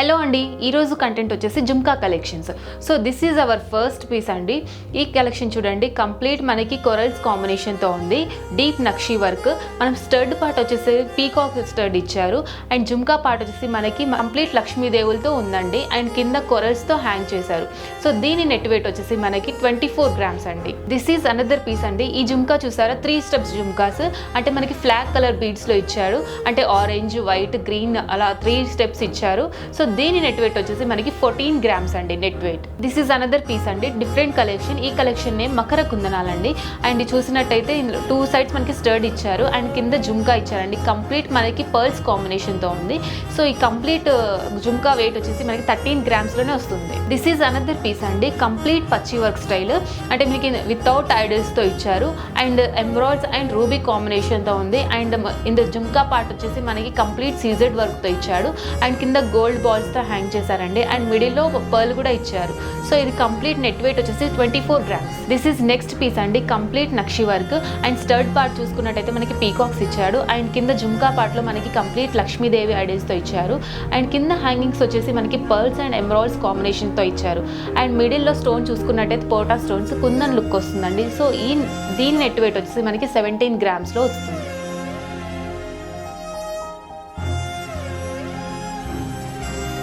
Hello అండి, ఈరోజు content వచ్చేసి jhumka collections. So this is our first piece అండి. ఈ కలెక్షన్ చూడండి, కంప్లీట్ మనకి కొరల్స్ కాంబినేషన్తో ఉంది. డీప్ నక్షి వర్క్, మనం స్టడ్ పార్ట్ వచ్చేసి పీకాక్ స్టడ్ ఇచ్చారు. అండ్ జుమ్కా పార్ట్ వచ్చేసి మనకి కంప్లీట్ లక్ష్మీదేవులతో ఉందండి. అండ్ కింద కొరల్స్తో హ్యాంగ్ చేశారు. సో దీని నెట్ వెయిట్ వచ్చేసి మనకి 24 grams అండి. దిస్ ఈజ్ అనదర్ పీస్ అండి. ఈ జుమ్కా చూసారా, 3 steps జుమ్కాస్, అంటే మనకి ఫ్లాగ్ కలర్ బీడ్స్లో ఇచ్చారు. అంటే ఆరెంజ్, వైట్, గ్రీన్ అలా 3 steps ఇచ్చారు. సో దీని నెట్ వెయిట్ వచ్చేసి మనకి 14 grams అండి net weight. This is another piece అండి, డిఫరెంట్ కలెక్షన్. ఈ కలెక్షన్ నేమ్ మకర కుందనాలండి. అండ్ చూసినట్టయితే 2 sides మనకి స్టర్డ్ ఇచ్చారు అండ్ కింద జుమ్కా ఇచ్చారండి. కంప్లీట్ మనకి పర్ల్స్ కాంబినేషన్తో ఉంది. సో ఈ కంప్లీట్ జుమ్కా వెయిట్ వచ్చేసి మనకి 13 grams లోనే వస్తుంది. దిస్ ఈజ్ అనదర్ పీస్ అండి, కంప్లీట్ పచ్చి వర్క్ స్టైల్, అంటే మీకు వితౌట్ ఐడల్స్తో ఇచ్చారు. అండ్ ఎంబ్రాయిడ్స్ అండ్ రూబీ కాంబినేషన్తో ఉంది. And in the jhumka part వచ్చేసి మనకి కంప్లీట్ సీజెడ్ వర్క్తో ఇచ్చాడు. అండ్ కింద గోల్డ్ బాల్స్తో హ్యాంగ్ చేశారండి. అండ్ మిడిల్లో పర్ల్ కూడా ఇచ్చారు. సో ఇది కంప్లీట్ నెట్ వెయిట్ వచ్చేసి 24 grams. This is next piece అండి, కంప్లీట్ నక్షి వర్క్. అండ్ స్టర్డ్ పార్ట్ చూసుకున్నట్టయితే మనకి పీకాక్స్ ఇచ్చాడు. అండ్ కింద జుమ్కా పార్ట్లో మనకి కంప్లీట్ లక్ష్మీదేవి ఐడల్స్తో ఇచ్చారు. అండ్ కింద హ్యాంగింగ్స్ వచ్చేసి మనకి పర్ల్స్ అండ్ ఎమరాల్డ్స్ కాంబినేషన్తో ఇచ్చారు. అండ్ మిడిల్లో స్టోన్ చూసుకున్నట్టయితే పోటా స్టోన్స్ కుందన్ లుక్ వస్తుందండి. సో దీని నెట్ వెయిట్ వచ్చేసి మనకి 17 grams వస్తుంది.